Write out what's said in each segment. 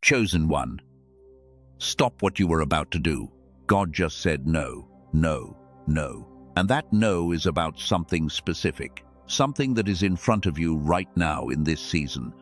Chosen one, stop what you were about to do. God just said no, no, no. And that no is about something specific, something that is in front of you right now in this season.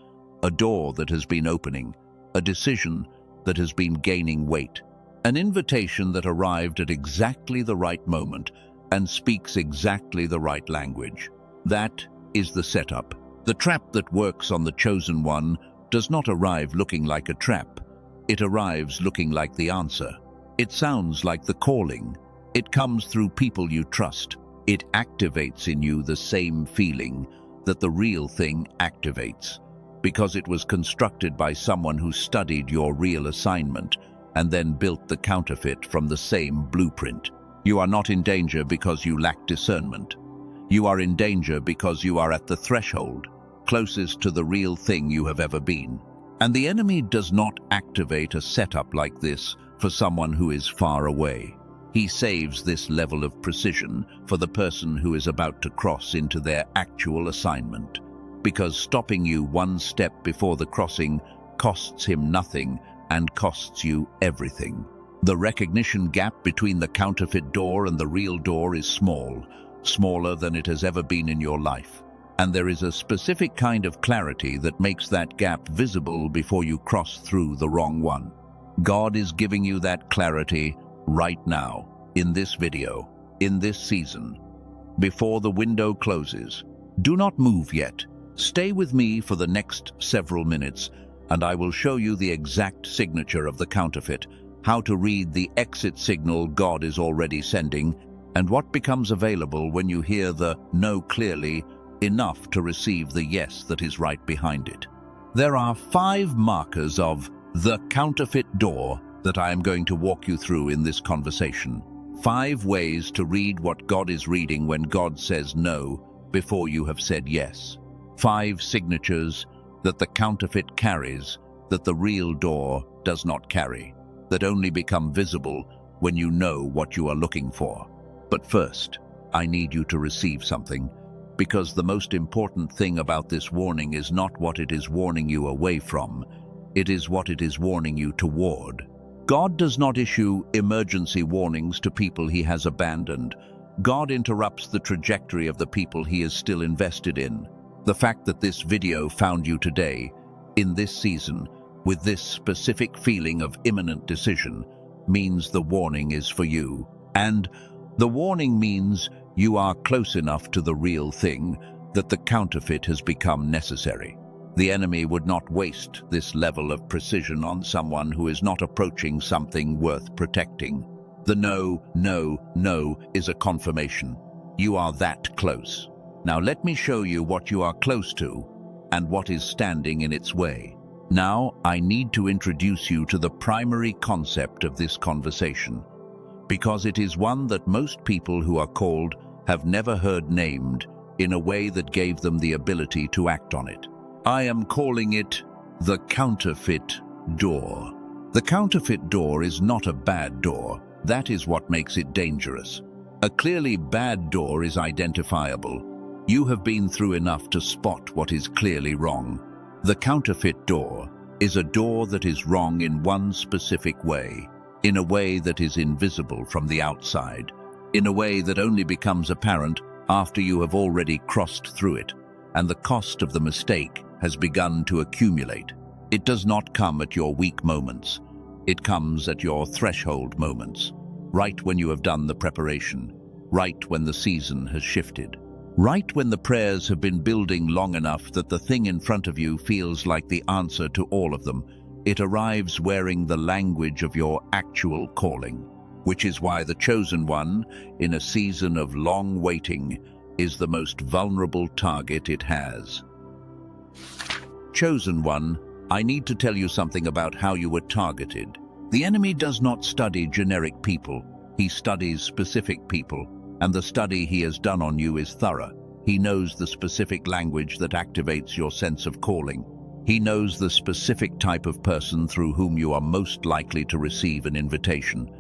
A door that has been opening, a decision that has been gaining weight, an invitation that arrived at exactly the right moment and speaks exactly the right language. That is the setup. The trap that works on the chosen one does not arrive looking like a trap. It arrives looking like the answer. It sounds like the calling. It comes through people you trust. It activates in you the same feeling that the real thing activates, because it was constructed by someone who studied your real assignment and then built the counterfeit from the same blueprint. You are not in danger because you lack discernment. You are in danger because you are at the threshold, closest to the real thing you have ever been. And the enemy does not activate a setup like this for someone who is far away. He saves this level of precision for the person who is about to cross into their actual assignment, because stopping you one step before the crossing costs him nothing and costs you everything. The recognition gap between the counterfeit door and the real door is small, smaller than it has ever been in your life. And there is a specific kind of clarity that makes that gap visible before you cross through the wrong one. God is giving you that clarity right now, in this video, in this season, before the window closes. Do not move yet. Stay with me for the next several minutes, and I will show you the exact signature of the counterfeit, how to read the exit signal God is already sending, and what becomes available when you hear the no clearly enough to receive the yes that is right behind it. There are 5 markers of the counterfeit door that I am going to walk you through in this conversation. 5 ways to read what God is reading when God says no before you have said yes. 5 signatures that the counterfeit carries that the real door does not carry, that only become visible when you know what you are looking for. But first, I need you to receive something, because the most important thing about this warning is not what it is warning you away from, it is what it is warning you toward. God does not issue emergency warnings to people he has abandoned. God interrupts the trajectory of the people he is still invested in. The fact that this video found you today, in this season, with this specific feeling of imminent decision, means the warning is for you. And the warning means you are close enough to the real thing that the counterfeit has become necessary. The enemy would not waste this level of precision on someone who is not approaching something worth protecting. The no, no, no is a confirmation. You are that close. Now let me show you what you are close to and what is standing in its way. Now I need to introduce you to the primary concept of this conversation, because it is one that most people who are called have never heard named in a way that gave them the ability to act on it. I am calling it the counterfeit door. The counterfeit door is not a bad door. That is what makes it dangerous. A clearly bad door is identifiable. You have been through enough to spot what is clearly wrong. The counterfeit door is a door that is wrong in one specific way, in a way that is invisible from the outside, in a way that only becomes apparent after you have already crossed through it, and the cost of the mistake has begun to accumulate. It does not come at your weak moments. It comes at your threshold moments, right when you have done the preparation, right when the season has shifted, right when the prayers have been building long enough that the thing in front of you feels like the answer to all of them. It arrives wearing the language of your actual calling, which is why the chosen one, in a season of long waiting, is the most vulnerable target it has. Chosen one, I need to tell you something about how you were targeted. The enemy does not study generic people. He studies specific people, and the study he has done on you is thorough. He knows the specific language that activates your sense of calling. He knows the specific type of person through whom you are most likely to receive an invitation.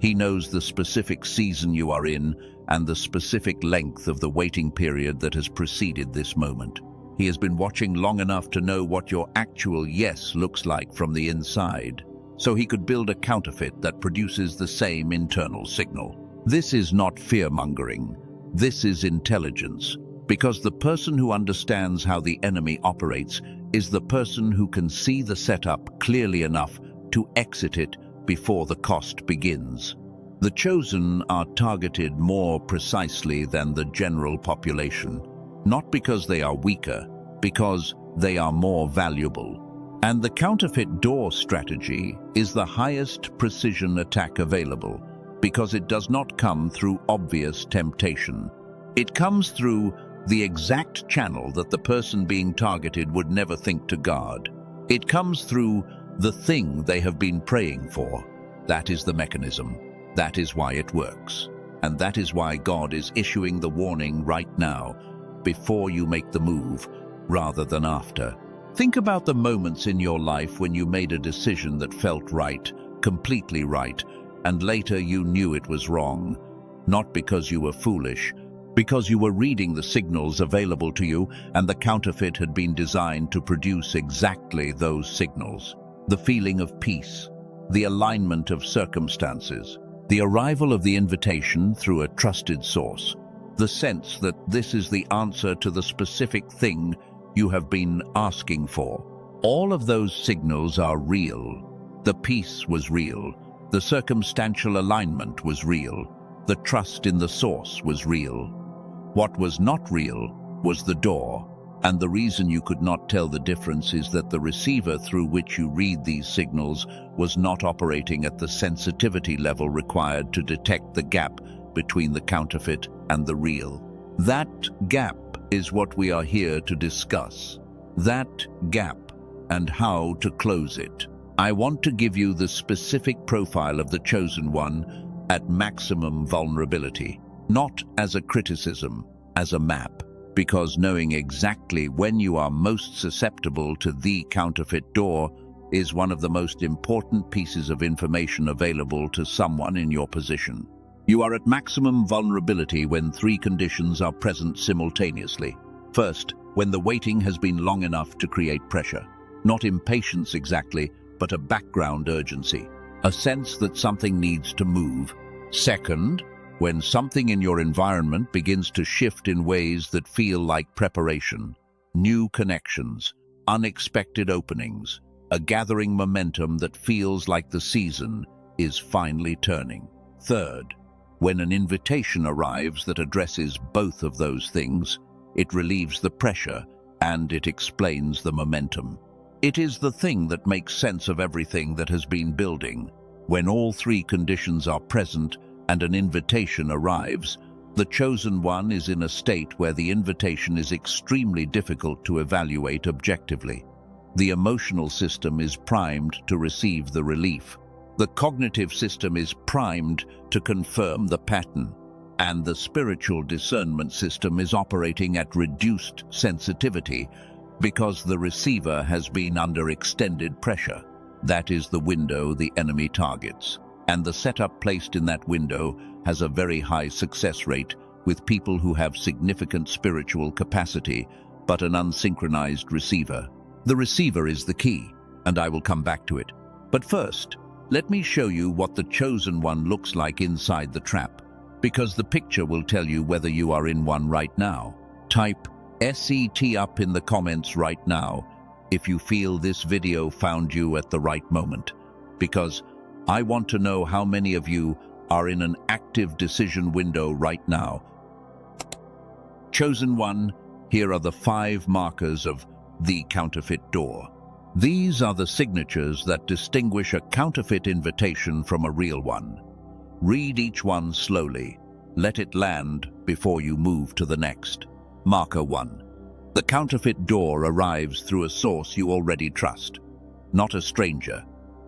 He knows the specific season you are in and the specific length of the waiting period that has preceded this moment. He has been watching long enough to know what your actual yes looks like from the inside, so he could build a counterfeit that produces the same internal signal. This is not fear-mongering. This is intelligence, because the person who understands how the enemy operates is the person who can see the setup clearly enough to exit it before the cost begins. The chosen are targeted more precisely than the general population, not because they are weaker, because they are more valuable. And the counterfeit door strategy is the highest precision attack available, because it does not come through obvious temptation. It comes through the exact channel that the person being targeted would never think to guard. It comes through the thing they have been praying for. That is the mechanism. That is why it works. And that is why God is issuing the warning right now, before you make the move, rather than after. Think about the moments in your life when you made a decision that felt right, completely right, and later you knew it was wrong. Not because you were foolish, because you were reading the signals available to you, and the counterfeit had been designed to produce exactly those signals. The feeling of peace, the alignment of circumstances, the arrival of the invitation through a trusted source, the sense that this is the answer to the specific thing you have been asking for. All of those signals are real. The peace was real. The circumstantial alignment was real. The trust in the source was real. What was not real was the door. And the reason you could not tell the difference is that the receiver through which you read these signals was not operating at the sensitivity level required to detect the gap between the counterfeit and the real. That gap is what we are here to discuss. That gap and how to close it. I want to give you the specific profile of the chosen one at maximum vulnerability, not as a criticism, as a map. Because knowing exactly when you are most susceptible to the counterfeit door is one of the most important pieces of information available to someone in your position. You are at maximum vulnerability when three conditions are present simultaneously. First, when the waiting has been long enough to create pressure. Not impatience exactly, but a background urgency. A sense that something needs to move. Second, when something in your environment begins to shift in ways that feel like preparation, new connections, unexpected openings, a gathering momentum that feels like the season is finally turning. Third, when an invitation arrives that addresses both of those things, it relieves the pressure and it explains the momentum. It is the thing that makes sense of everything that has been building. When all three conditions are present, and an invitation arrives, the chosen one is in a state where the invitation is extremely difficult to evaluate objectively. The emotional system is primed to receive the relief. The cognitive system is primed to confirm the pattern. And the spiritual discernment system is operating at reduced sensitivity because the receiver has been under extended pressure. That is the window the enemy targets. And the setup placed in that window has a very high success rate with people who have significant spiritual capacity, but an unsynchronized receiver. The receiver is the key, and I will come back to it. But first, let me show you what the chosen one looks like inside the trap, because the picture will tell you whether you are in one right now. Type SET up in the comments right now if you feel this video found you at the right moment, because I want to know how many of you are in an active decision window right now. Chosen one, here are the 5 markers of the counterfeit door. These are the signatures that distinguish a counterfeit invitation from a real one. Read each one slowly. Let it land before you move to the next. Marker 1. The counterfeit door arrives through a source you already trust. Not a stranger.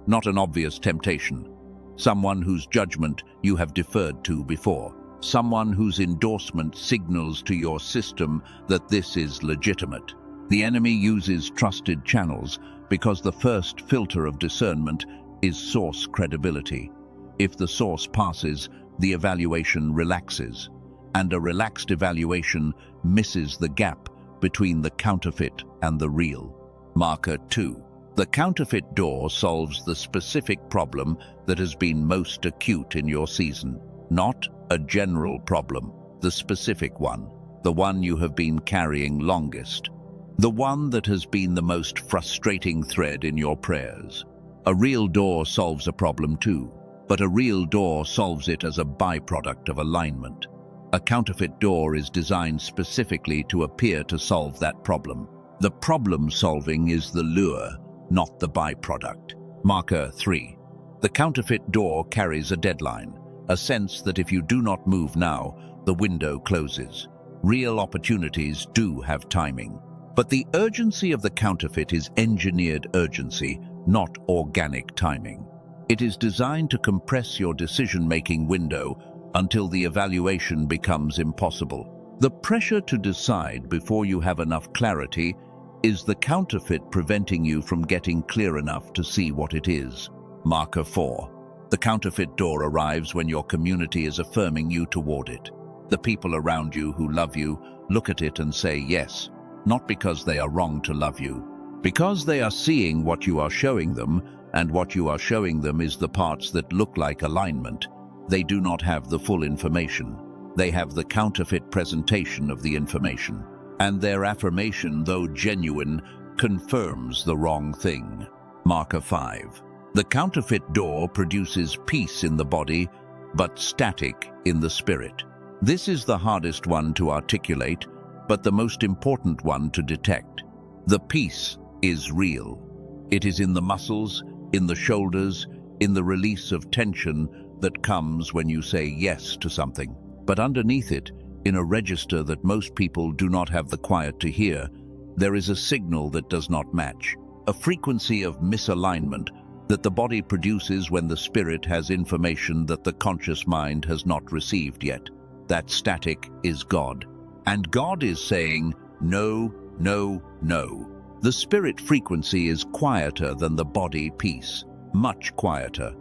Not an obvious temptation. Someone whose judgment you have deferred to before. Someone whose endorsement signals to your system that this is legitimate. The enemy uses trusted channels because the first filter of discernment is source credibility. If the source passes, the evaluation relaxes, and a relaxed evaluation misses the gap between the counterfeit and the real. Marker 2. The counterfeit door solves the specific problem that has been most acute in your season. Not a general problem, the specific one, the one you have been carrying longest, the one that has been the most frustrating thread in your prayers. A real door solves a problem too, but a real door solves it as a byproduct of alignment. A counterfeit door is designed specifically to appear to solve that problem. The problem solving is the lure, not the byproduct. Marker 3. The counterfeit door carries a deadline, a sense that if you do not move now, the window closes. Real opportunities do have timing. But the urgency of the counterfeit is engineered urgency, not organic timing. It is designed to compress your decision-making window until the evaluation becomes impossible. The pressure to decide before you have enough clarity is the counterfeit preventing you from getting clear enough to see what it is. Marker 4. The counterfeit door arrives when your community is affirming you toward it. The people around you who love you look at it and say yes, not because they are wrong to love you, because they are seeing what you are showing them, and what you are showing them is the parts that look like alignment. They do not have the full information. They have the counterfeit presentation of the information. And their affirmation, though genuine, confirms the wrong thing. Marker 5. The counterfeit door produces peace in the body, but static in the spirit. This is the hardest one to articulate, but the most important one to detect. The peace is real. It is in the muscles, in the shoulders, in the release of tension that comes when you say yes to something. But underneath it, in a register that most people do not have the quiet to hear, there is a signal that does not match, a frequency of misalignment that the body produces when the spirit has information that the conscious mind has not received yet. That static is God. And God is saying, no, no, no. The spirit frequency is quieter than the body peace, much quieter.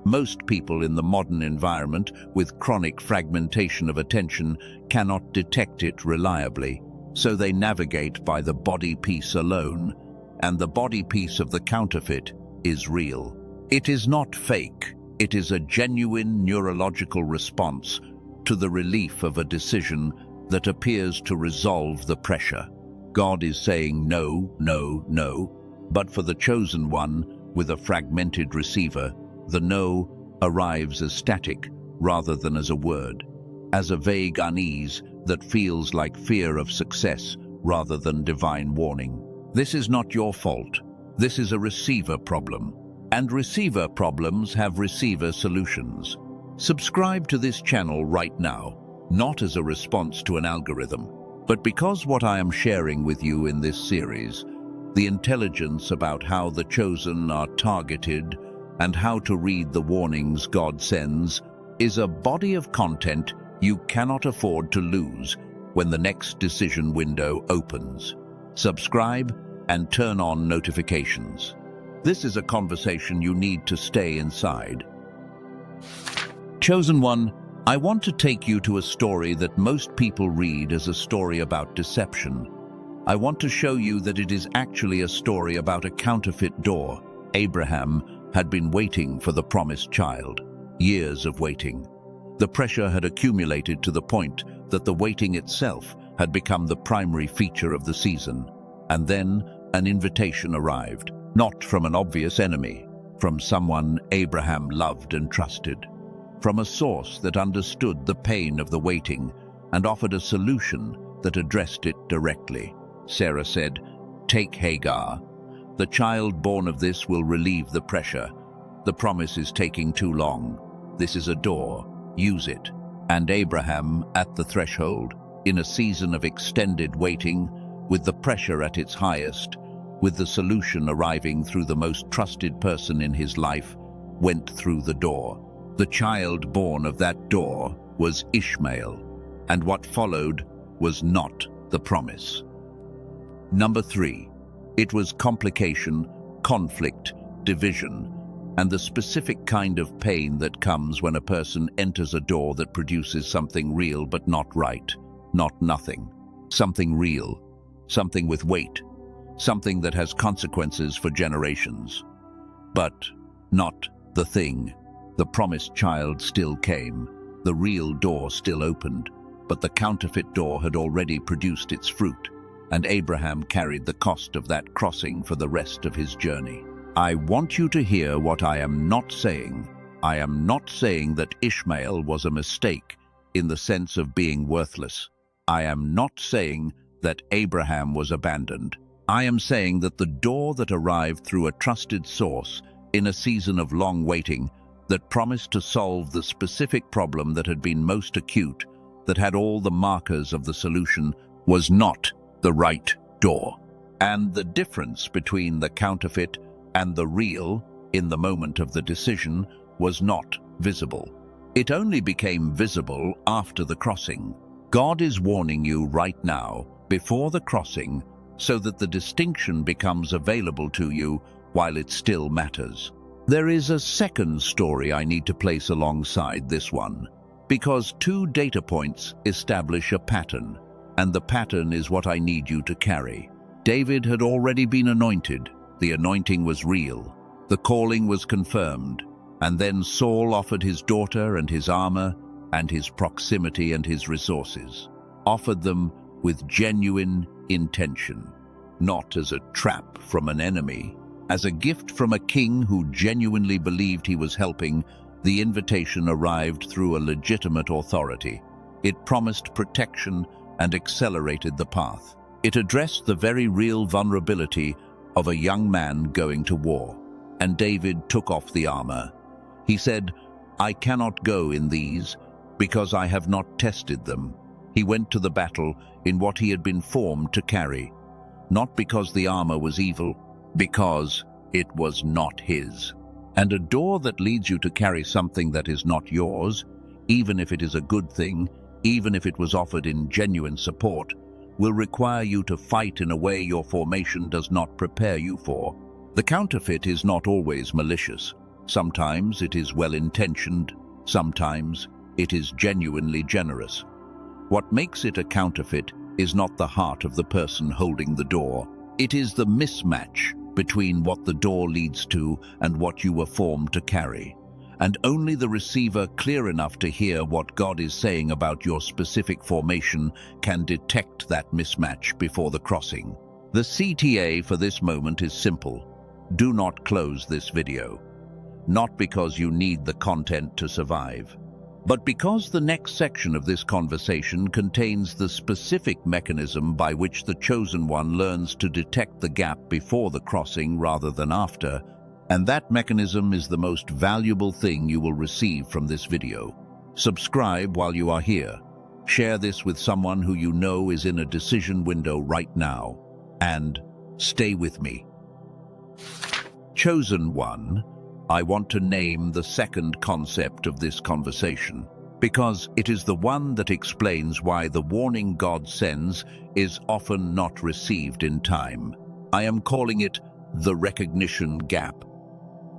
Most people in the modern environment with chronic fragmentation of attention cannot detect it reliably, so they navigate by the body peace alone, and the body peace of the counterfeit is real. It is not fake. It is a genuine neurological response to the relief of a decision that appears to resolve the pressure. God is saying no, no, no, but for the chosen one with a fragmented receiver, the no arrives as static rather than as a word, as a vague unease that feels like fear of success rather than divine warning. This is not your fault. This is a receiver problem, and receiver problems have receiver solutions. Subscribe to this channel right now, not as a response to an algorithm, but because what I am sharing with you in this series, the intelligence about how the chosen are targeted and how to read the warnings God sends, is a body of content you cannot afford to lose when the next decision window opens. Subscribe and turn on notifications. This is a conversation you need to stay inside. Chosen one, I want to take you to a story that most people read as a story about deception. I want to show you that it is actually a story about a counterfeit door. Abraham had been waiting for the promised child. Years of waiting. The pressure had accumulated to the point that the waiting itself had become the primary feature of the season. And then an invitation arrived, not from an obvious enemy, from someone Abraham loved and trusted, from a source that understood the pain of the waiting and offered a solution that addressed it directly. Sarah said, "Take Hagar. The child born of this will relieve the pressure. The promise is taking too long. This is a door. Use it." And Abraham, at the threshold, in a season of extended waiting, with the pressure at its highest, with the solution arriving through the most trusted person in his life, went through the door. The child born of that door was Ishmael, and what followed was not the promise. Number 3. It was complication, conflict, division, and the specific kind of pain that comes when a person enters a door that produces something real but not right, not nothing, something real, something with weight, something that has consequences for generations. But not the thing. The promised child still came. The real door still opened, but the counterfeit door had already produced its fruit, and Abraham carried the cost of that crossing for the rest of his journey. I want you to hear what I am not saying. I am not saying that Ishmael was a mistake in the sense of being worthless. I am not saying that Abraham was abandoned. I am saying that the door that arrived through a trusted source in a season of long waiting that promised to solve the specific problem that had been most acute, that had all the markers of the solution, was not the right door. And the difference between the counterfeit and the real in the moment of the decision was not visible. It only became visible after the crossing. God is warning you right now, before the crossing, so that the distinction becomes available to you while it still matters. There is a second story I need to place alongside this one, because two data points establish a pattern, and the pattern is what I need you to carry. David had already been anointed. The anointing was real. The calling was confirmed. And then Saul offered his daughter and his armor and his proximity and his resources, offered them with genuine intention, not as a trap from an enemy. As a gift from a king who genuinely believed he was helping, the invitation arrived through a legitimate authority. It promised protection and accelerated the path. It addressed the very real vulnerability of a young man going to war. And David took off the armor. He said, "I cannot go in these because I have not tested them." He went to the battle in what he had been formed to carry, not because the armor was evil, because it was not his. And a door that leads you to carry something that is not yours, even if it is a good thing, even if it was offered in genuine support, will require you to fight in a way your formation does not prepare you for. The counterfeit is not always malicious. Sometimes it is well-intentioned, sometimes it is genuinely generous. What makes it a counterfeit is not the heart of the person holding the door. It is the mismatch between what the door leads to and what you were formed to carry. And only the receiver clear enough to hear what God is saying about your specific formation can detect that mismatch before the crossing. The CTA for this moment is simple. Do not close this video. Not because you need the content to survive, but because the next section of this conversation contains the specific mechanism by which the chosen one learns to detect the gap before the crossing rather than after, and that mechanism is the most valuable thing you will receive from this video. Subscribe while you are here. Share this with someone who you know is in a decision window right now, and stay with me. Chosen one, I want to name the second concept of this conversation, because it is the one that explains why the warning God sends is often not received in time. I am calling it the recognition gap.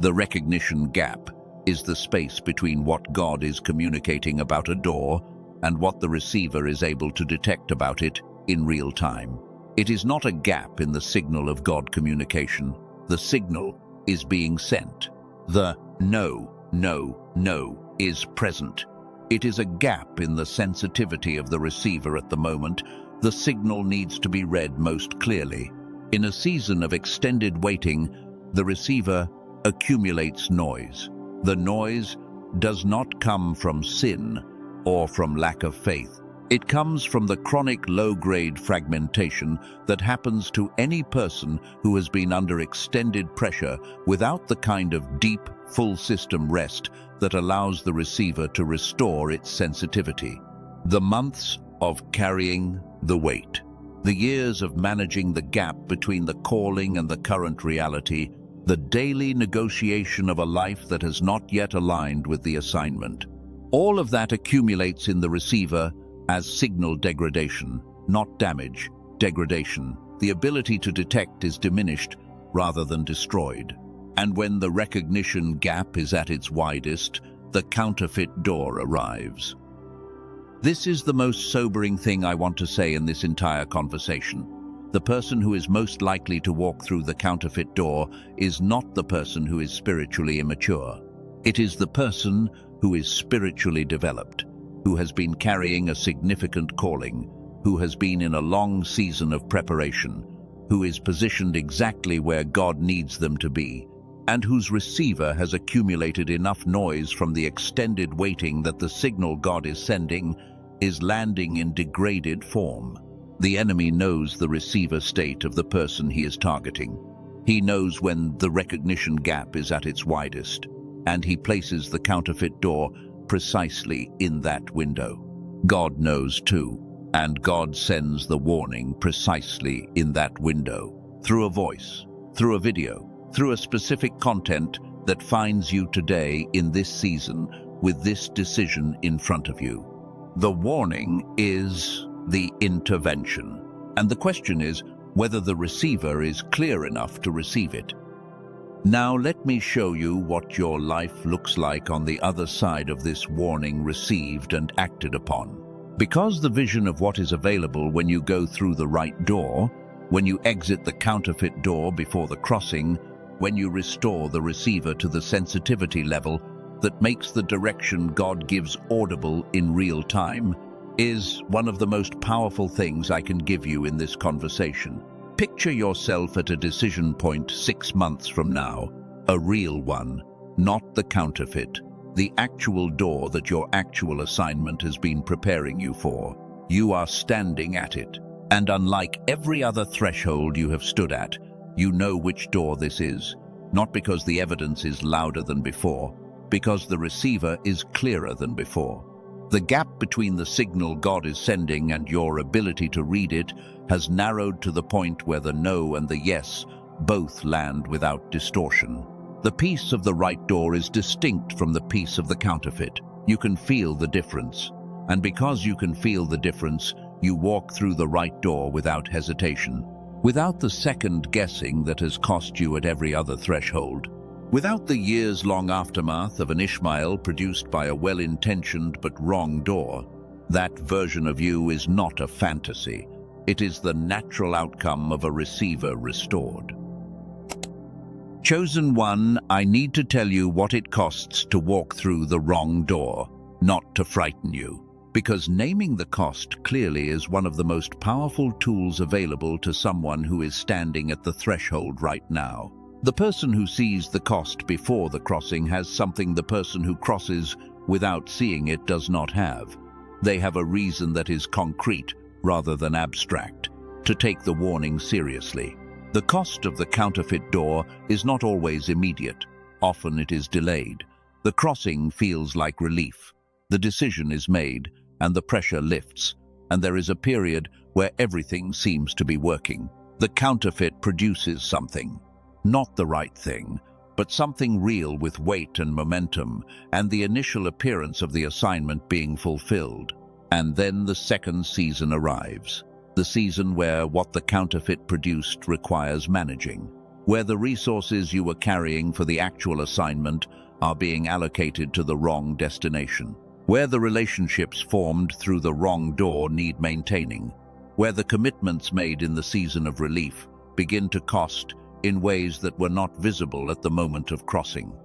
The recognition gap is the space between what God is communicating about a door and what the receiver is able to detect about it in real time. It is not a gap in the signal of God communication. The signal is being sent. The no, no, no is present. It is a gap in the sensitivity of the receiver at the moment. The signal needs to be read most clearly. In a season of extended waiting, the receiver accumulates noise. The noise does not come from sin or from lack of faith. It comes from the chronic low-grade fragmentation that happens to any person who has been under extended pressure without the kind of deep, full-system rest that allows the receiver to restore its sensitivity. The months of carrying the weight, the years of managing the gap between the calling and the current reality, the daily negotiation of a life that has not yet aligned with the assignment. All of that accumulates in the receiver as signal degradation, not damage, degradation. The ability to detect is diminished rather than destroyed. And when the recognition gap is at its widest, the counterfeit door arrives. This is the most sobering thing I want to say in this entire conversation. The person who is most likely to walk through the counterfeit door is not the person who is spiritually immature. It is the person who is spiritually developed, who has been carrying a significant calling, who has been in a long season of preparation, who is positioned exactly where God needs them to be, and whose receiver has accumulated enough noise from the extended waiting that the signal God is sending is landing in degraded form. The enemy knows the receiver state of the person he is targeting. He knows when the recognition gap is at its widest, and he places the counterfeit door precisely in that window. God knows too, and God sends the warning precisely in that window, through a voice, through a video, through a specific content that finds you today in this season with this decision in front of you. The warning is the intervention, and the question is whether the receiver is clear enough to receive it. Now let me show you what your life looks like on the other side of this warning received and acted upon. Because the vision of what is available when you go through the right door, when you exit the counterfeit door before the crossing, when you restore the receiver to the sensitivity level that makes the direction God gives audible in real time, is one of the most powerful things I can give you in this conversation. Picture yourself at a decision point 6 months from now, a real one, not the counterfeit, the actual door that your actual assignment has been preparing you for. You are standing at it, and unlike every other threshold you have stood at, you know which door this is, not because the evidence is louder than before, because the receiver is clearer than before. The gap between the signal God is sending and your ability to read it has narrowed to the point where the no and the yes both land without distortion. The piece of the right door is distinct from the piece of the counterfeit. You can feel the difference, and because you can feel the difference, you walk through the right door without hesitation, without the second guessing that has cost you at every other threshold. Without the years-long aftermath of an Ishmael produced by a well-intentioned but wrong door. That version of you is not a fantasy. It is the natural outcome of a receiver restored. Chosen one, I need to tell you what it costs to walk through the wrong door, not to frighten you. Because naming the cost clearly is one of the most powerful tools available to someone who is standing at the threshold right now. The person who sees the cost before the crossing has something the person who crosses without seeing it does not have. They have a reason that is concrete rather than abstract to take the warning seriously. The cost of the counterfeit door is not always immediate. Often it is delayed. The crossing feels like relief. The decision is made and the pressure lifts, and there is a period where everything seems to be working. The counterfeit produces something. Not the right thing, but something real with weight and momentum, and the initial appearance of the assignment being fulfilled. And then the second season arrives. The season where what the counterfeit produced requires managing, where the resources you were carrying for the actual assignment are being allocated to the wrong destination, where the relationships formed through the wrong door need maintaining, where the commitments made in the season of relief begin to cost in ways that were not visible at the moment of crossing.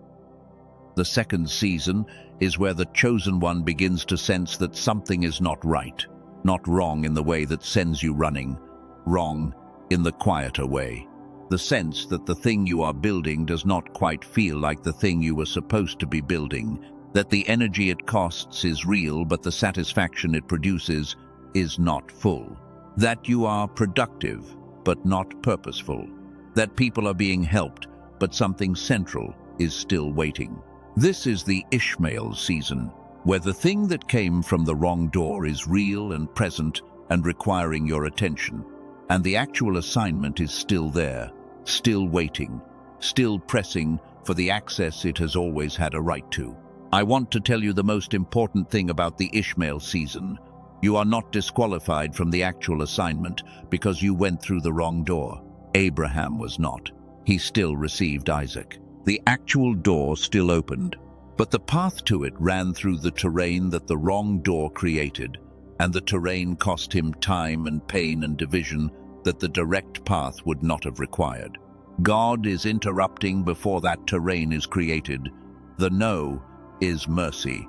The second season is where the chosen one begins to sense that something is not right, not wrong in the way that sends you running, wrong in the quieter way. The sense that the thing you are building does not quite feel like the thing you were supposed to be building, that the energy it costs is real but the satisfaction it produces is not full, that you are productive but not purposeful, that people are being helped but something central is still waiting. This is the Ishmael season, where the thing that came from the wrong door is real and present and requiring your attention, and the actual assignment is still there, still waiting, still pressing for the access it has always had a right to. I want to tell you the most important thing about the Ishmael season. You are not disqualified from the actual assignment because you went through the wrong door. Abraham was not. He still received Isaac. The actual door still opened, but the path to it ran through the terrain that the wrong door created, and the terrain cost him time and pain and division that the direct path would not have required. God is interrupting before that terrain is created. The no is mercy.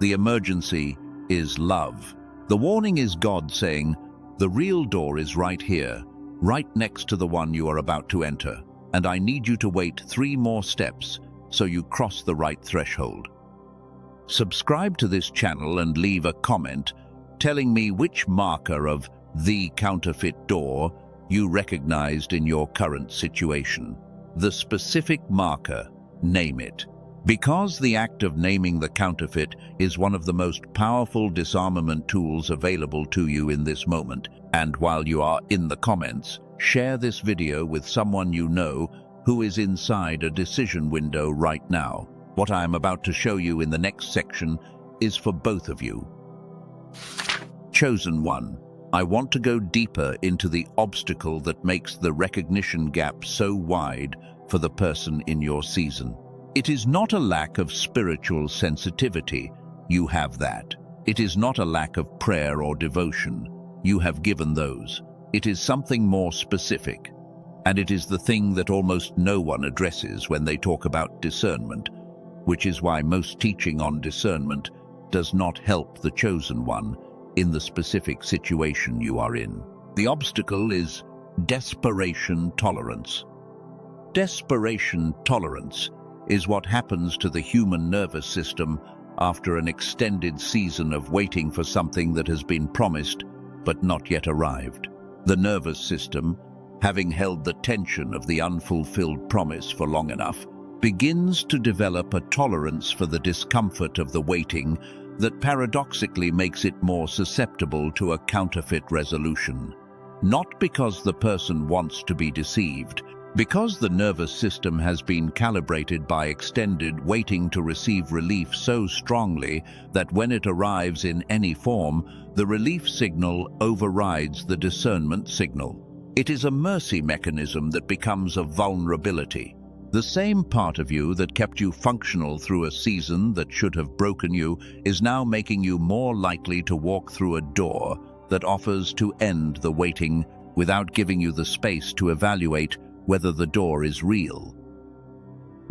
The emergency is love. The warning is God saying, the real door is right here, right next to the one you are about to enter, and I need you to wait 3 more steps so you cross the right threshold. Subscribe to this channel and leave a comment telling me which marker of the counterfeit door you recognized in your current situation. The specific marker, name it. Because the act of naming the counterfeit is one of the most powerful disarmament tools available to you in this moment, and while you are in the comments, share this video with someone you know who is inside a decision window right now. What I am about to show you in the next section is for both of you. Chosen one. I want to go deeper into the obstacle that makes the recognition gap so wide for the person in your season. It is not a lack of spiritual sensitivity. You have that. It is not a lack of prayer or devotion. You have given those. It is something more specific. And it is the thing that almost no one addresses when they talk about discernment, which is why most teaching on discernment does not help the chosen one in the specific situation you are in. The obstacle is desperation tolerance. Desperation tolerance is what happens to the human nervous system after an extended season of waiting for something that has been promised but not yet arrived. The nervous system, having held the tension of the unfulfilled promise for long enough, begins to develop a tolerance for the discomfort of the waiting that paradoxically makes it more susceptible to a counterfeit resolution. Not because the person wants to be deceived, because the nervous system has been calibrated by extended waiting to receive relief so strongly that when it arrives in any form, the relief signal overrides the discernment signal. It is a mercy mechanism that becomes a vulnerability. The same part of you that kept you functional through a season that should have broken you is now making you more likely to walk through a door that offers to end the waiting without giving you the space to evaluate whether the door is real.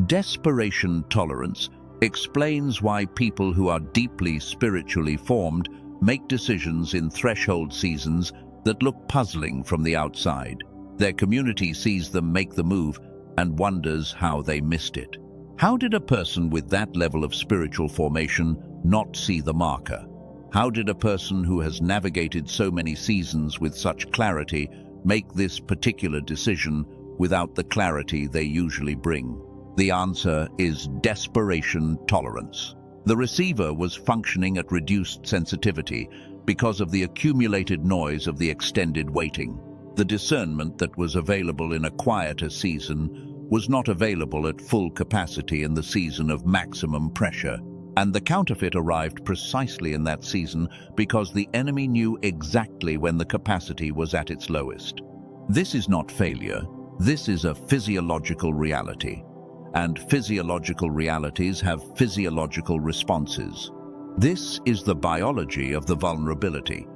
Desperation tolerance explains why people who are deeply spiritually formed make decisions in threshold seasons that look puzzling from the outside. Their community sees them make the move and wonders how they missed it. How did a person with that level of spiritual formation not see the marker? How did a person who has navigated so many seasons with such clarity make this particular decision without the clarity they usually bring? The answer is desperation tolerance. The receiver was functioning at reduced sensitivity because of the accumulated noise of the extended waiting. The discernment that was available in a quieter season was not available at full capacity in the season of maximum pressure, and the counterfeit arrived precisely in that season because the enemy knew exactly when the capacity was at its lowest. This is not failure. This is a physiological reality, and physiological realities have physiological responses. This is the biology of the vulnerability,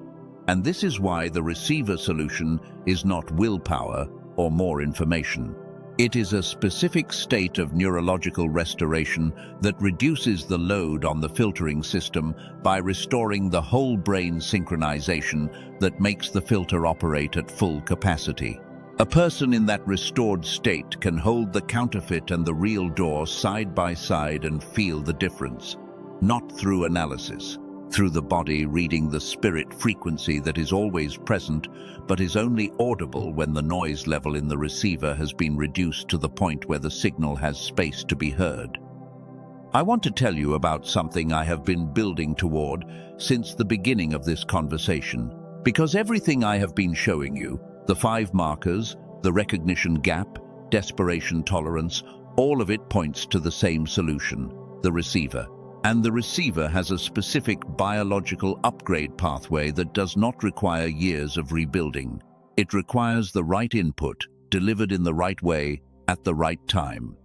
and this is why the receiver solution is not willpower or more information. It is a specific state of neurological restoration that reduces the load on the filtering system by restoring the whole brain synchronization that makes the filter operate at full capacity. A person in that restored state can hold the counterfeit and the real door side by side and feel the difference, not through analysis, through the body reading the spirit frequency that is always present but is only audible when the noise level in the receiver has been reduced to the point where the signal has space to be heard. I want to tell you about something I have been building toward since the beginning of this conversation, because everything I have been showing you, the 5 markers, the recognition gap, desperation tolerance, all of it points to the same solution, the receiver. And the receiver has a specific biological upgrade pathway that does not require years of rebuilding. It requires the right input, delivered in the right way, at the right time.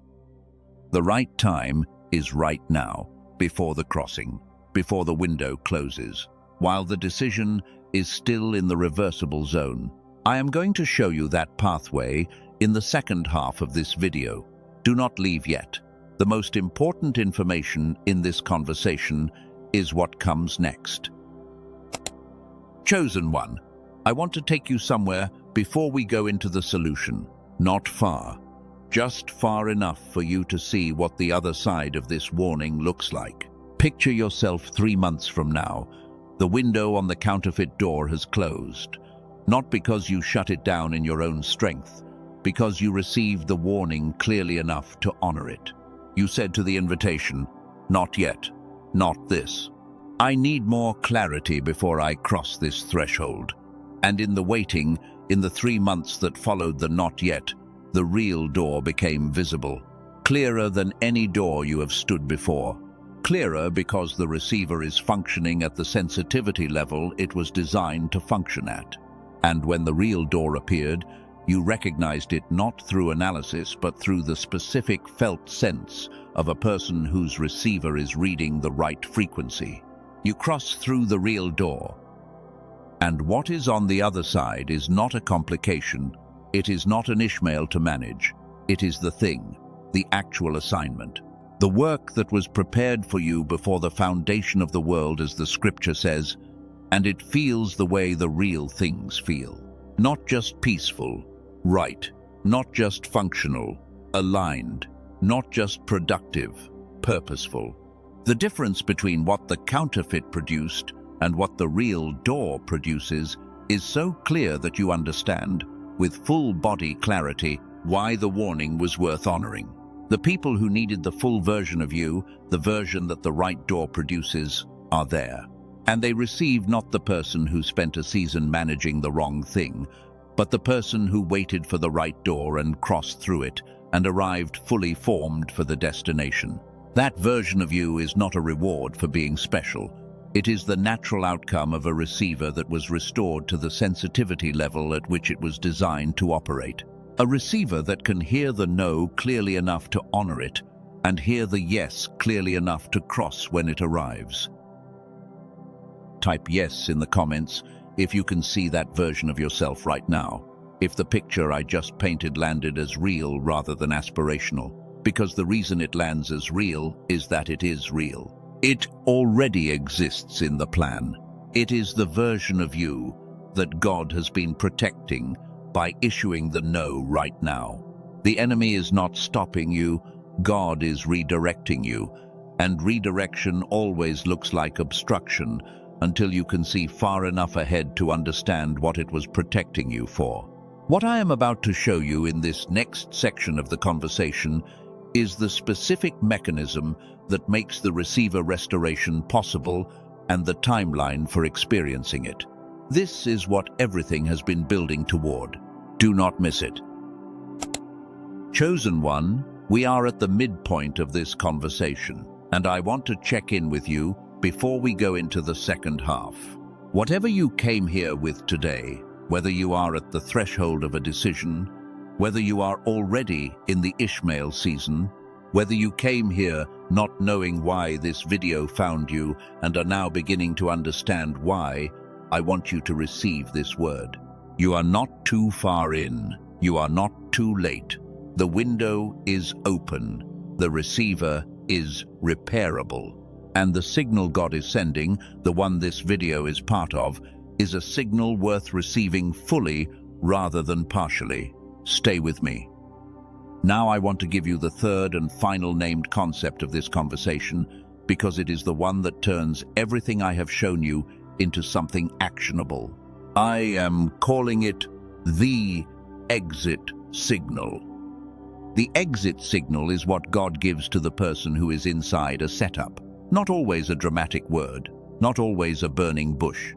The right time is right now, before the crossing, before the window closes, while the decision is still in the reversible zone. I am going to show you that pathway in the second half of this video. Do not leave yet. The most important information in this conversation is what comes next. Chosen one, I want to take you somewhere before we go into the solution. Not far, just far enough for you to see what the other side of this warning looks like. Picture yourself 3 months from now. The window on the counterfeit door has closed. Not because you shut it down in your own strength, because you received the warning clearly enough to honor it. You said to the invitation, "Not yet, not this. I need more clarity before I cross this threshold." And in the waiting, in the 3 months that followed the not yet, the real door became visible, clearer than any door you have stood before. Clearer because the receiver is functioning at the sensitivity level it was designed to function at. And when the real door appeared, you recognized it not through analysis but through the specific felt sense of a person whose receiver is reading the right frequency. You cross through the real door. And what is on the other side is not a complication. It is not an Ishmael to manage. It is the thing, the actual assignment. The work that was prepared for you before the foundation of the world, as the scripture says, and it feels the way the real things feel. Not just peaceful, right, not just functional, aligned, not just productive, purposeful. The difference between what the counterfeit produced and what the real door produces is so clear that you understand, with full body clarity, why the warning was worth honoring. The people who needed the full version of you, the version that the right door produces, are there. And they receive not the person who spent a season managing the wrong thing, but the person who waited for the right door and crossed through it and arrived fully formed for the destination. That version of you is not a reward for being special. It is the natural outcome of a receiver that was restored to the sensitivity level at which it was designed to operate. A receiver that can hear the no clearly enough to honor it and hear the yes clearly enough to cross when it arrives. Type yes in the comments if you can see that version of yourself right now. If the picture I just painted landed as real rather than aspirational. Because the reason it lands as real is that it is real. It already exists in the plan. It is the version of you that God has been protecting by issuing the no right now. The enemy is not stopping you, God is redirecting you. And redirection always looks like obstruction until you can see far enough ahead to understand what it was protecting you for. What I am about to show you in this next section of the conversation is the specific mechanism that makes the receiver restoration possible and the timeline for experiencing it. This is what everything has been building toward. Do not miss it. Chosen one, we are at the midpoint of this conversation, and I want to check in with you before we go into the second half. Whatever you came here with today, whether you are at the threshold of a decision, whether you are already in the Ishmael season, whether you came here not knowing why this video found you and are now beginning to understand why, I want you to receive this word. You are not too far in. You are not too late. The window is open. The receiver is repairable. And the signal God is sending, the one this video is part of, is a signal worth receiving fully rather than partially. Stay with me. Now I want to give you the third and final named concept of this conversation because it is the one that turns everything I have shown you into something actionable. I am calling it the exit signal. The exit signal is what God gives to the person who is inside a setup. Not always a dramatic word, not always a burning bush.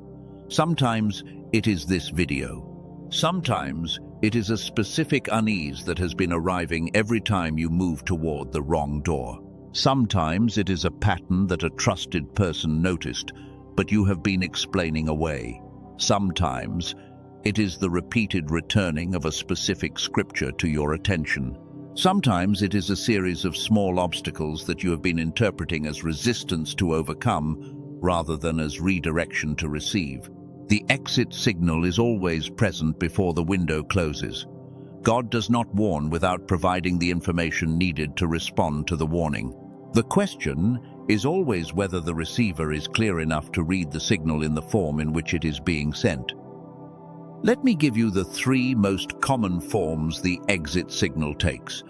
Sometimes it is this video. Sometimes it is a specific unease that has been arriving every time you move toward the wrong door. Sometimes it is a pattern that a trusted person noticed, but you have been explaining away. Sometimes it is the repeated returning of a specific scripture to your attention. Sometimes it is a series of small obstacles that you have been interpreting as resistance to overcome rather than as redirection to receive. The exit signal is always present before the window closes. God does not warn without providing the information needed to respond to the warning. The question is always whether the receiver is clear enough to read the signal in the form in which it is being sent. Let me give you the 3 most common forms the exit signal takes,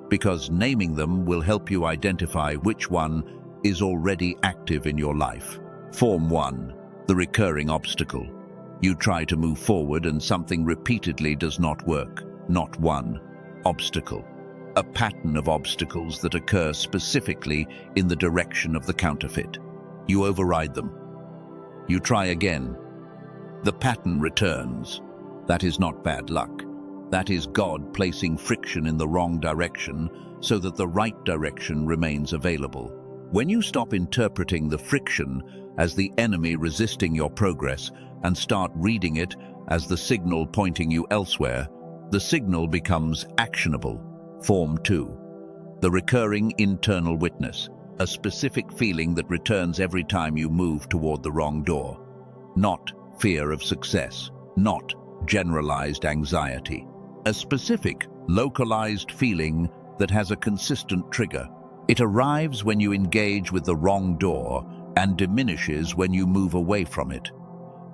because naming them will help you identify which one is already active in your life. Form 1. The recurring obstacle. You try to move forward and something repeatedly does not work. Not one. Obstacle. A pattern of obstacles that occur specifically in the direction of the counterfeit. You override them. You try again. The pattern returns. That is not bad luck. That is God placing friction in the wrong direction so that the right direction remains available. When you stop interpreting the friction as the enemy resisting your progress and start reading it as the signal pointing you elsewhere, the signal becomes actionable. Form 2. The recurring internal witness, a specific feeling that returns every time you move toward the wrong door. Not fear of success, not generalized anxiety. A specific, localized feeling that has a consistent trigger. It arrives when you engage with the wrong door and diminishes when you move away from it.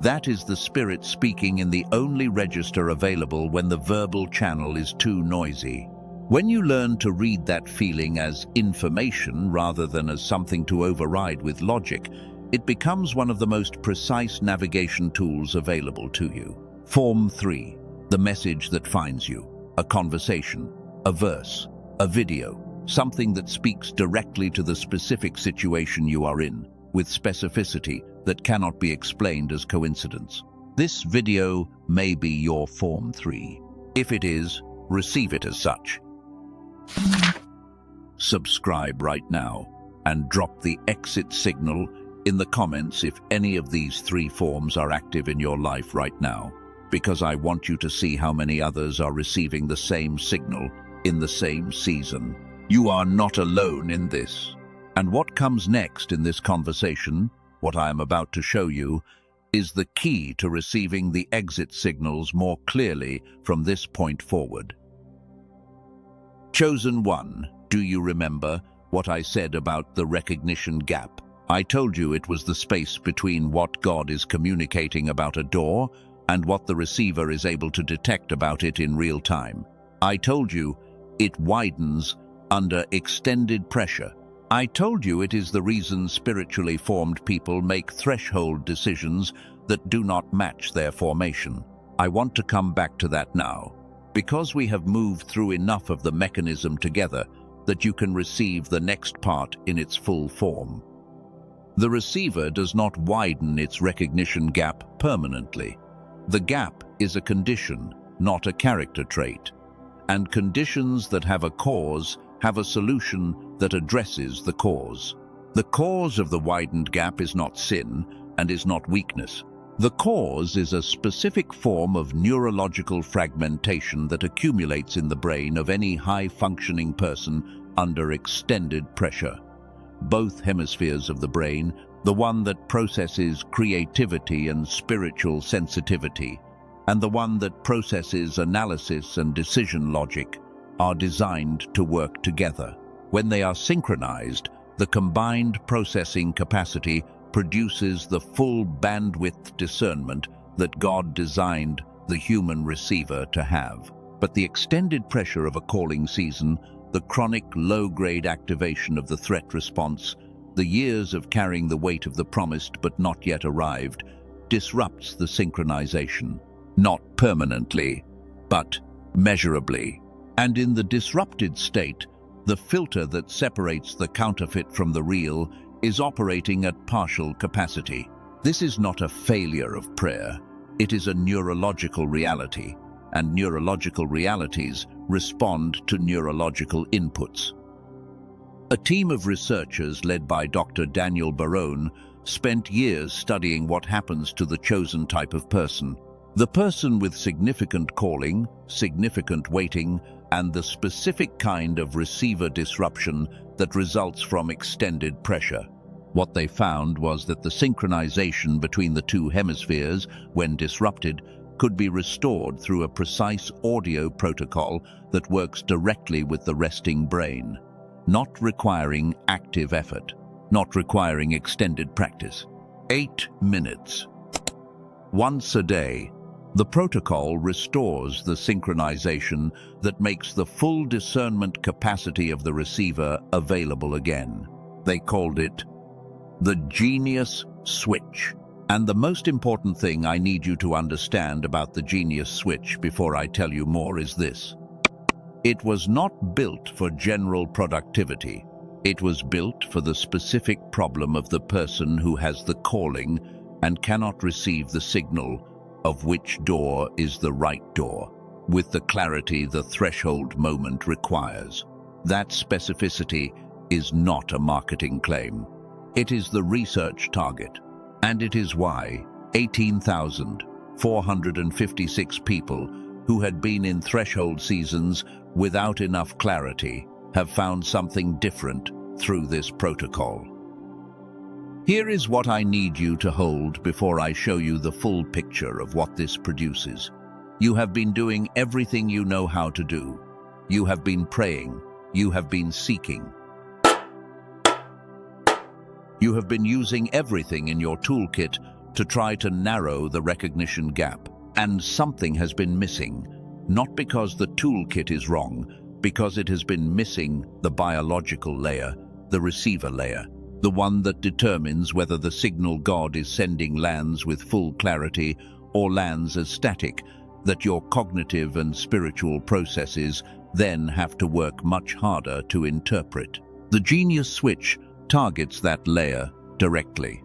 That is the spirit speaking in the only register available when the verbal channel is too noisy. When you learn to read that feeling as information rather than as something to override with logic, it becomes one of the most precise navigation tools available to you. Form 3. The message that finds you. A conversation, a verse, a video, something that speaks directly to the specific situation you are in, with specificity that cannot be explained as coincidence. This video may be your Form 3. If it is, receive it as such. Subscribe right now and drop the exit signal in the comments if any of these 3 forms are active in your life right now, because I want you to see how many others are receiving the same signal in the same season. You are not alone in this. And what comes next in this conversation, what I am about to show you, is the key to receiving the exit signals more clearly from this point forward. Chosen one, do you remember what I said about the recognition gap? I told you it was the space between what God is communicating about a door and what the receiver is able to detect about it in real time. I told you it widens under extended pressure. I told you it is the reason spiritually formed people make threshold decisions that do not match their formation. I want to come back to that now, because we have moved through enough of the mechanism together that you can receive the next part in its full form. The receiver does not widen its recognition gap permanently. The gap is a condition, not a character trait, and conditions that have a cause have a solution that addresses the cause. The cause of the widened gap is not sin and is not weakness. The cause is a specific form of neurological fragmentation that accumulates in the brain of any high-functioning person under extended pressure. Both hemispheres of the brain, the one that processes creativity and spiritual sensitivity, and the one that processes analysis and decision logic, are designed to work together. When they are synchronized, the combined processing capacity produces the full bandwidth discernment that God designed the human receiver to have. But the extended pressure of a calling season, the chronic low-grade activation of the threat response, the years of carrying the weight of the promised but not yet arrived, disrupts the synchronization. Not permanently, but measurably. And in the disrupted state, the filter that separates the counterfeit from the real is operating at partial capacity. This is not a failure of prayer. It is a neurological reality, and neurological realities respond to neurological inputs. A team of researchers led by Dr. Daniel Barone spent years studying what happens to the chosen type of person. The person with significant calling, significant waiting, and the specific kind of receiver disruption that results from extended pressure. What they found was that the synchronization between the two hemispheres, when disrupted, could be restored through a precise audio protocol that works directly with the resting brain, not requiring active effort, not requiring extended practice. 8 minutes. Once a day, the protocol restores the synchronization that makes the full discernment capacity of the receiver available again. They called it the genius switch. And the most important thing I need you to understand about the genius switch before I tell you more is this. It was not built for general productivity. It was built for the specific problem of the person who has the calling and cannot receive the signal of which door is the right door, with the clarity the threshold moment requires. That specificity is not a marketing claim. It is the research target. And it is why 18,456 people who had been in threshold seasons without enough clarity have found something different through this protocol. Here is what I need you to hold before I show you the full picture of what this produces. You have been doing everything you know how to do. You have been praying. You have been seeking. You have been using everything in your toolkit to try to narrow the recognition gap, and something has been missing, not because the toolkit is wrong, because it has been missing the biological layer, the receiver layer, the one that determines whether the signal God is sending lands with full clarity or lands as static, that your cognitive and spiritual processes then have to work much harder to interpret. The genius switch targets that layer directly.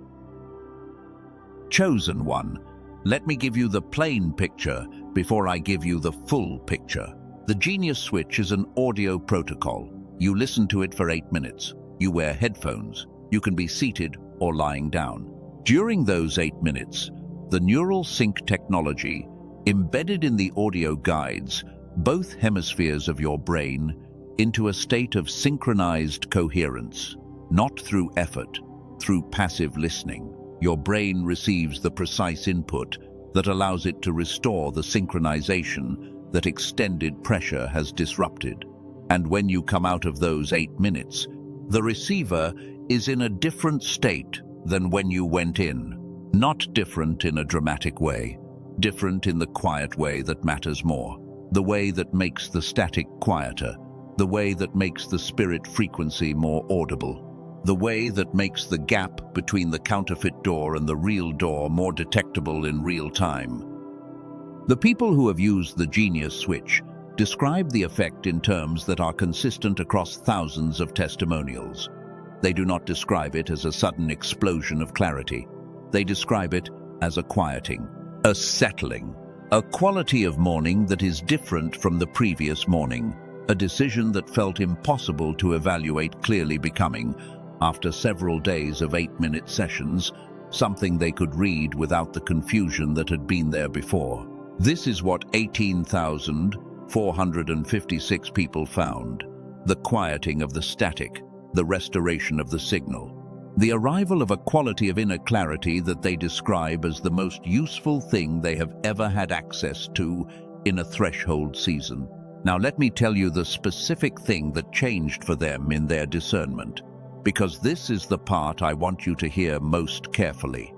Chosen one, let me give you the plain picture before I give you the full picture. The genius switch is an audio protocol. You listen to it for 8 minutes. You wear headphones. You can be seated or lying down. During those 8 minutes, the neural sync technology embedded in the audio guides both hemispheres of your brain into a state of synchronized coherence. Not through effort, through passive listening. Your brain receives the precise input that allows it to restore the synchronization that extended pressure has disrupted. And when you come out of those 8 minutes, the receiver is in a different state than when you went in. Not different in a dramatic way, different in the quiet way that matters more, the way that makes the static quieter, the way that makes the spirit frequency more audible, the way that makes the gap between the counterfeit door and the real door more detectable in real time. The people who have used the genius switch describe the effect in terms that are consistent across thousands of testimonials. They do not describe it as a sudden explosion of clarity. They describe it as a quieting, a settling, a quality of morning that is different from the previous morning, a decision that felt impossible to evaluate clearly becoming, after several days of 8-minute sessions, something they could read without the confusion that had been there before. This is what 18,456 people found: the quieting of the static, the restoration of the signal, the arrival of a quality of inner clarity that they describe as the most useful thing they have ever had access to in a threshold season. Now let me tell you the specific thing that changed for them in their discernment, because this is the part I want you to hear most carefully.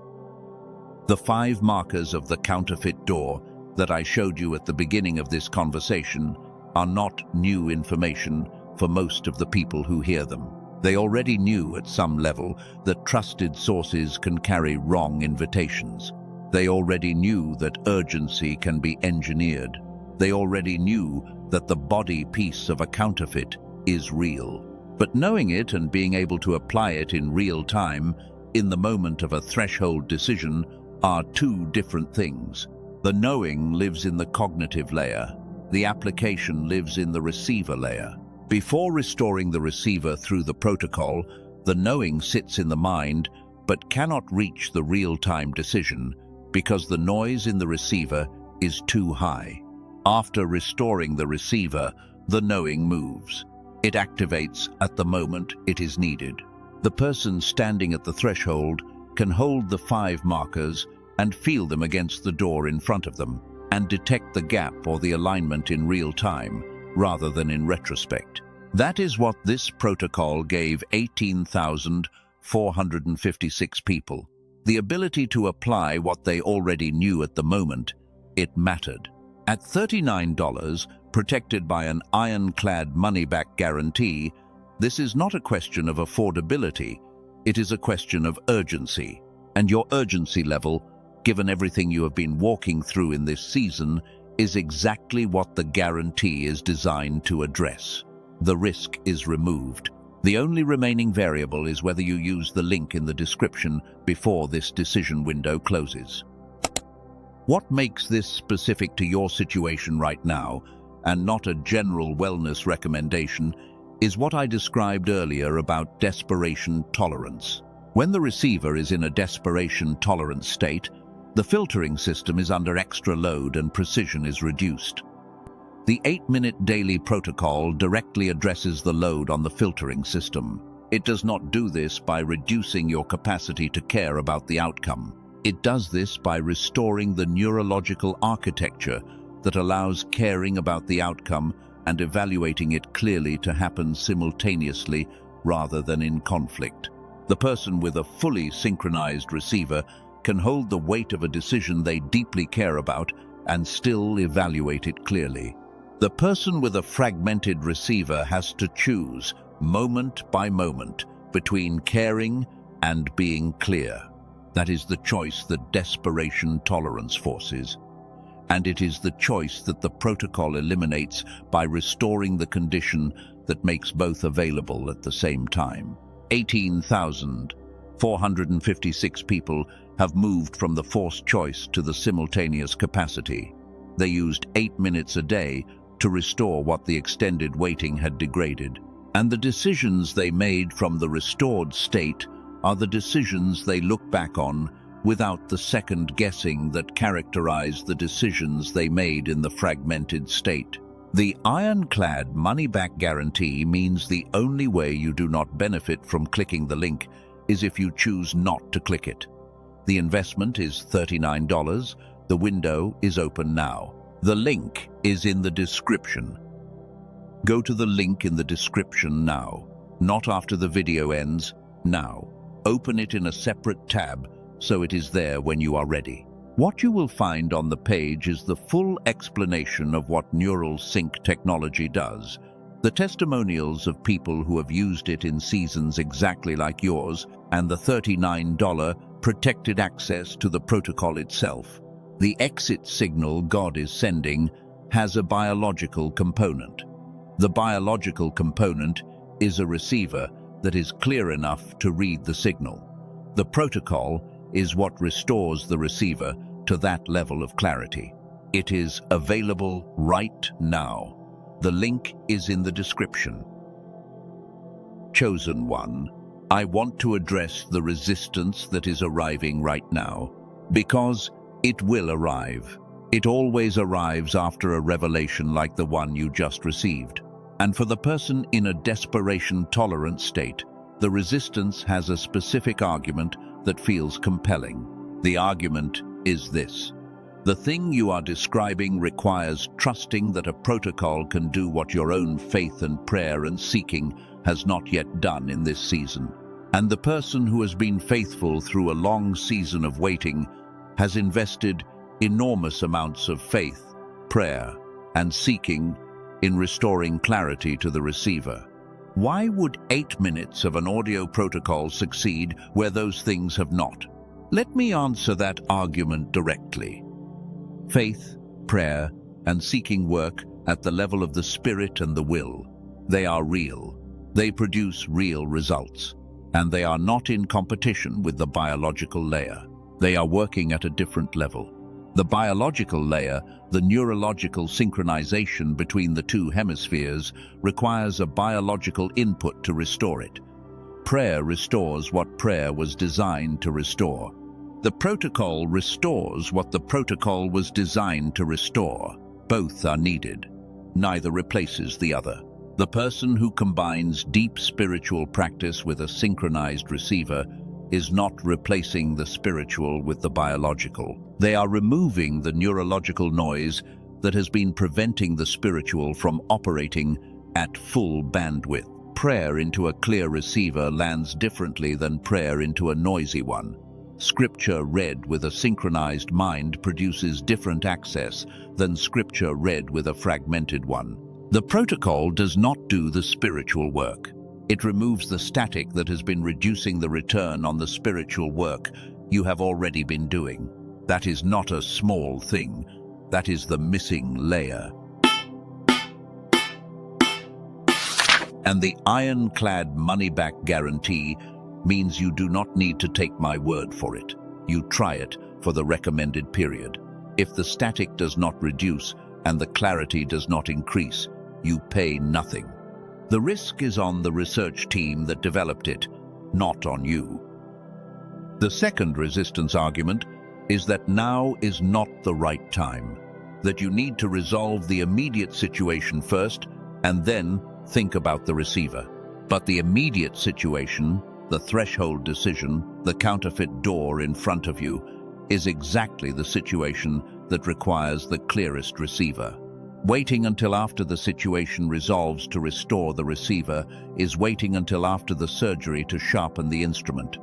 The 5 markers of the counterfeit door that I showed you at the beginning of this conversation are not new information for most of the people who hear them. They already knew at some level that trusted sources can carry wrong invitations. They already knew that urgency can be engineered. They already knew that the body piece of a counterfeit is real. But knowing it and being able to apply it in real time, in the moment of a threshold decision, are 2 different things. The knowing lives in the cognitive layer. The application lives in the receiver layer. Before restoring the receiver through the protocol, the knowing sits in the mind but cannot reach the real-time decision because the noise in the receiver is too high. After restoring the receiver, the knowing moves. It activates at the moment it is needed. The person standing at the threshold can hold the 5 markers and feel them against the door in front of them and detect the gap or the alignment in real time rather than in retrospect. That is what this protocol gave 18,456 people. The ability to apply what they already knew at the moment it mattered. At $39, protected by an ironclad money-back guarantee, this is not a question of affordability, it is a question of urgency. And your urgency level, given everything you have been walking through in this season, is exactly what the guarantee is designed to address. The risk is removed. The only remaining variable is whether you use the link in the description before this decision window closes. What makes this specific to your situation right now, and not a general wellness recommendation, is what I described earlier about desperation tolerance. When the receiver is in a desperation tolerant state, the filtering system is under extra load and precision is reduced. The 8-minute daily protocol directly addresses the load on the filtering system. It does not do this by reducing your capacity to care about the outcome. It does this by restoring the neurological architecture that allows caring about the outcome and evaluating it clearly to happen simultaneously rather than in conflict. The person with a fully synchronized receiver can hold the weight of a decision they deeply care about and still evaluate it clearly. The person with a fragmented receiver has to choose, moment by moment, between caring and being clear. That is the choice that desperation tolerance forces. And it is the choice that the protocol eliminates by restoring the condition that makes both available at the same time. 18,456 people have moved from the forced choice to the simultaneous capacity. They used 8 minutes a day to restore what the extended waiting had degraded. And the decisions they made from the restored state are the decisions they look back on without the second guessing that characterized the decisions they made in the fragmented state. The ironclad money-back guarantee means the only way you do not benefit from clicking the link is if you choose not to click it. The investment is $39. The window is open now. The link is in the description. Go to the link in the description now. Not after the video ends, now. Open it in a separate tab so it is there when you are ready. What you will find on the page is the full explanation of what neural sync technology does, the testimonials of people who have used it in seasons exactly like yours, and the $39 protected access to the protocol itself. The exit signal God is sending has a biological component. The biological component is a receiver that is clear enough to read the signal. The protocol is what restores the receiver to that level of clarity. It is available right now. The link is in the description. Chosen one, I want to address the resistance that is arriving right now, because it will arrive. It always arrives after a revelation like the one you just received. And for the person in a desperation-tolerant state, the resistance has a specific argument that feels compelling. The argument is this: the thing you are describing requires trusting that a protocol can do what your own faith and prayer and seeking has not yet done in this season. And the person who has been faithful through a long season of waiting has invested enormous amounts of faith, prayer, and seeking in restoring clarity to the receiver. Why would 8 minutes of an audio protocol succeed where those things have not? Let me answer that argument directly. Faith, prayer, and seeking work at the level of the spirit and the will. They are real. They produce real results. And they are not in competition with the biological layer. They are working at a different level. The biological layer, the neurological synchronization between the two hemispheres, requires a biological input to restore it. Prayer restores what prayer was designed to restore. The protocol restores what the protocol was designed to restore. Both are needed. Neither replaces the other. The person who combines deep spiritual practice with a synchronized receiver is not replacing the spiritual with the biological. They are removing the neurological noise that has been preventing the spiritual from operating at full bandwidth. Prayer into a clear receiver lands differently than prayer into a noisy one. Scripture read with a synchronized mind produces different access than scripture read with a fragmented one. The protocol does not do the spiritual work. It removes the static that has been reducing the return on the spiritual work you have already been doing. That is not a small thing. That is the missing layer. And the ironclad money-back guarantee means you do not need to take my word for it. You try it for the recommended period. If the static does not reduce and the clarity does not increase, you pay nothing. The risk is on the research team that developed it, not on you. The second resistance argument is that now is not the right time, that you need to resolve the immediate situation first and then think about the receiver. But the immediate situation, the threshold decision, the counterfeit door in front of you, is exactly the situation that requires the clearest receiver. Waiting until after the situation resolves to restore the receiver is waiting until after the surgery to sharpen the instrument.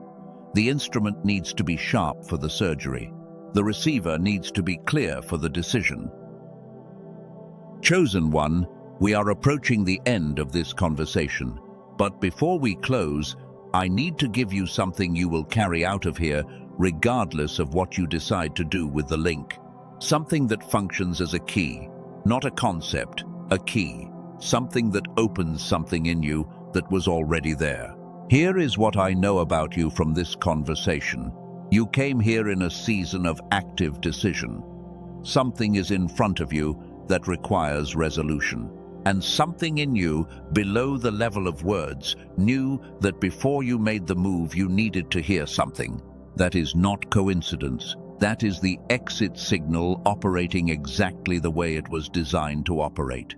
The instrument needs to be sharp for the surgery. The receiver needs to be clear for the decision. Chosen one, we are approaching the end of this conversation, but before we close, I need to give you something you will carry out of here regardless of what you decide to do with the link. Something that functions as a key, not a concept, a key, something that opens something in you that was already there. Here is what I know about you from this conversation. You came here in a season of active decision. Something is in front of you that requires resolution. And something in you, below the level of words, knew that before you made the move you needed to hear something. That is not coincidence. That is the exit signal operating exactly the way it was designed to operate.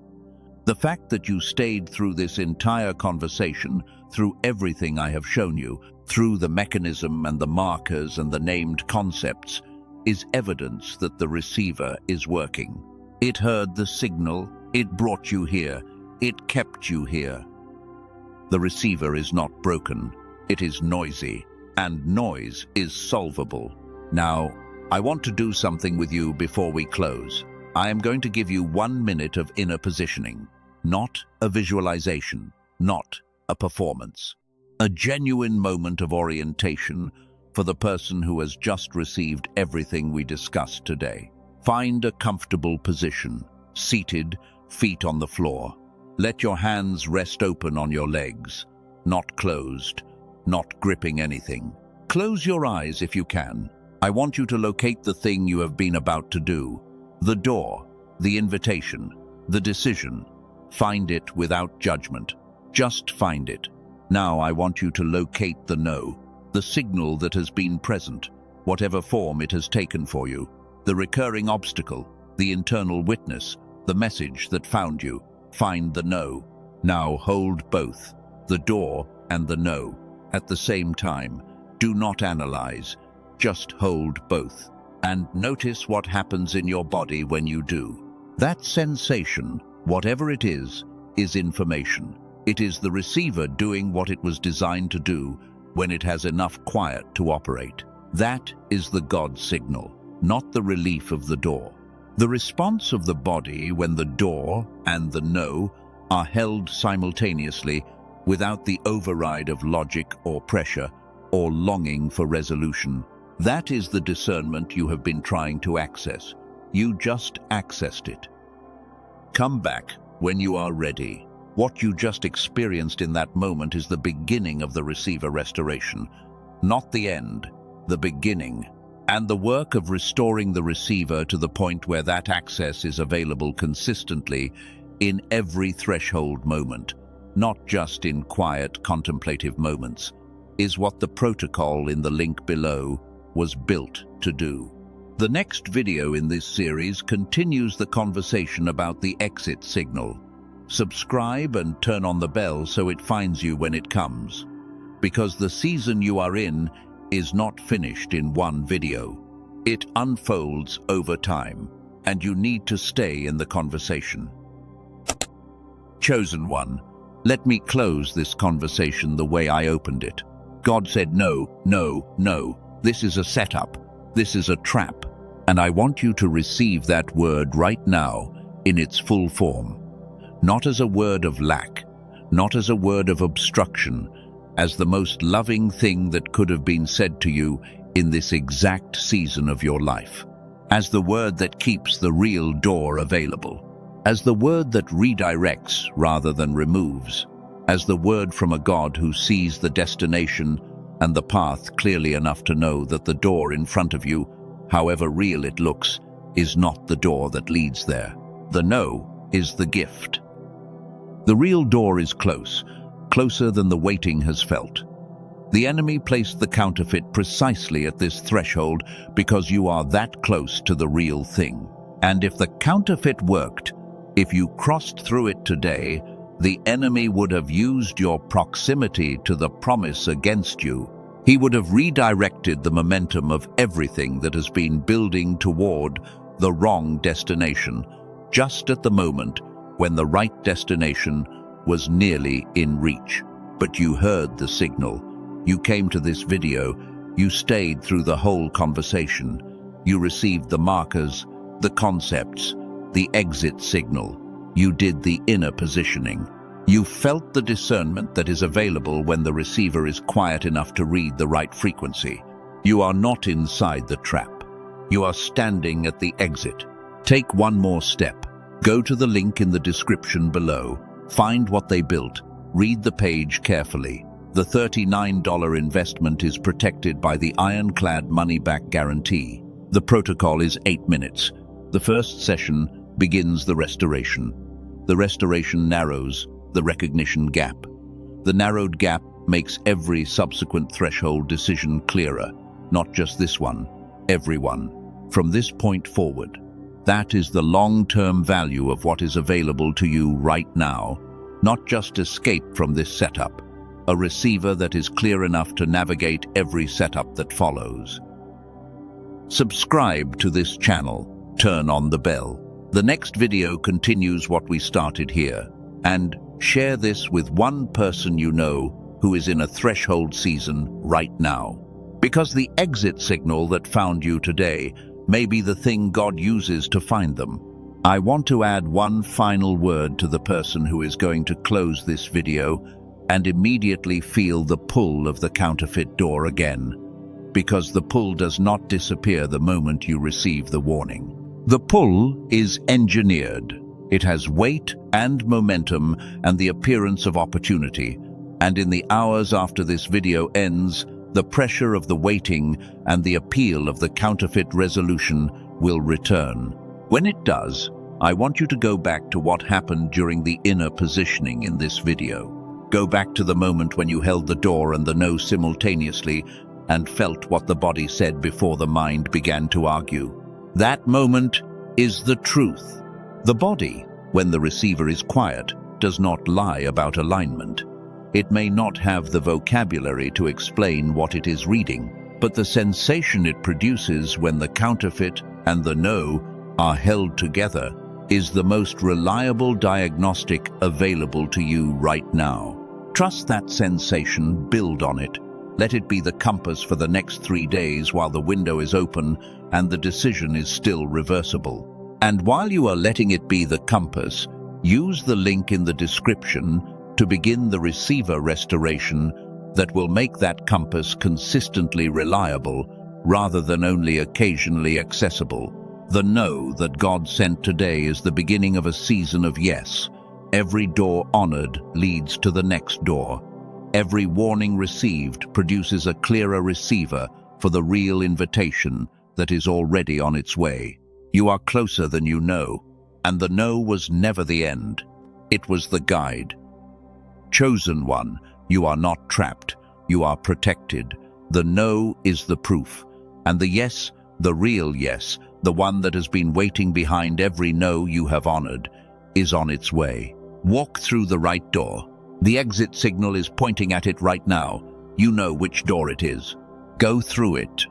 The fact that you stayed through this entire conversation, through everything I have shown you, through the mechanism and the markers and the named concepts, is evidence that the receiver is working. It heard the signal, it brought you here, it kept you here. The receiver is not broken, it is noisy, and noise is solvable. Now, I want to do something with you before we close. I am going to give you 1 minute of inner positioning, not a visualization, not a performance. A genuine moment of orientation for the person who has just received everything we discussed today. Find a comfortable position, seated, feet on the floor. Let your hands rest open on your legs, not closed, not gripping anything. Close your eyes if you can. I want you to locate the thing you have been about to do. The door, the invitation, the decision. Find it without judgment. Just find it. Now I want you to locate the no, the signal that has been present, whatever form it has taken for you, the recurring obstacle, the internal witness, the message that found you. Find the no. Now hold both, the door and the no, at the same time. Do not analyze, just hold both. And notice what happens in your body when you do. That sensation, whatever it is information. It is the receiver doing what it was designed to do when it has enough quiet to operate. That is the God signal, not the relief of the door. The response of the body when the door and the no are held simultaneously without the override of logic or pressure or longing for resolution. That is the discernment you have been trying to access. You just accessed it. Come back when you are ready. What you just experienced in that moment is the beginning of the receiver restoration, not the end, the beginning. And the work of restoring the receiver to the point where that access is available consistently in every threshold moment, not just in quiet, contemplative moments, is what the protocol in the link below was built to do. The next video in this series continues the conversation about the exit signal. Subscribe and turn on the bell so it finds you when it comes. Because the season you are in is not finished in one video. It unfolds over time, and you need to stay in the conversation. Chosen one, let me close this conversation the way I opened it. God said no, no, no. This is a setup. This is a trap. And I want you to receive that word right now in its full form. Not as a word of lack, not as a word of obstruction, as the most loving thing that could have been said to you in this exact season of your life. As the word that keeps the real door available. As the word that redirects rather than removes. As the word from a God who sees the destination and the path clearly enough to know that the door in front of you, however real it looks, is not the door that leads there. The no is the gift. The real door is close, closer than the waiting has felt. The enemy placed the counterfeit precisely at this threshold because you are that close to the real thing. And if the counterfeit worked, if you crossed through it today, the enemy would have used your proximity to the promise against you. He would have redirected the momentum of everything that has been building toward the wrong destination, just at the moment when the right destination was nearly in reach. But you heard the signal. You came to this video. You stayed through the whole conversation. You received the markers, the concepts, the exit signal. You did the inner positioning. You felt the discernment that is available when the receiver is quiet enough to read the right frequency. You are not inside the trap. You are standing at the exit. Take one more step. Go to the link in the description below. Find what they built. Read the page carefully. The $39 investment is protected by the ironclad money-back guarantee. The protocol is 8 minutes. The first session begins the restoration. The restoration narrows the recognition gap. The narrowed gap makes every subsequent threshold decision clearer, not just this one, every one. From this point forward, that is the long-term value of what is available to you right now, not just escape from this setup, a receiver that is clear enough to navigate every setup that follows. Subscribe to this channel, turn on the bell. The next video continues what we started here, and share this with one person you know who is in a threshold season right now. Because the exit signal that found you today may be the thing God uses to find them. I want to add one final word to the person who is going to close this video and immediately feel the pull of the counterfeit door again, because the pull does not disappear the moment you receive the warning. The pull is engineered. It has weight and momentum and the appearance of opportunity, and in the hours after this video ends, the pressure of the waiting and the appeal of the counterfeit resolution will return. When it does, I want you to go back to what happened during the inner positioning in this video. Go back to the moment when you held the door and the no simultaneously and felt what the body said before the mind began to argue. That moment is the truth. The body, when the receiver is quiet, does not lie about alignment. It may not have the vocabulary to explain what it is reading, but the sensation it produces when the counterfeit and the no are held together is the most reliable diagnostic available to you right now. Trust that sensation, build on it. Let it be the compass for the next 3 days while the window is open and the decision is still reversible. And while you are letting it be the compass, use the link in the description to begin the receiver restoration that will make that compass consistently reliable rather than only occasionally accessible. The no that God sent today is the beginning of a season of yes. Every door honored leads to the next door. Every warning received produces a clearer receiver for the real invitation that is already on its way. You are closer than you know, and the no was never the end. It was the guide. Chosen one, you are not trapped, you are protected. The no is the proof, and the yes, the real yes, the one that has been waiting behind every no you have honored, is on its way. Walk through the right door. The exit signal is pointing at it right now. You know which door it is. Go through it.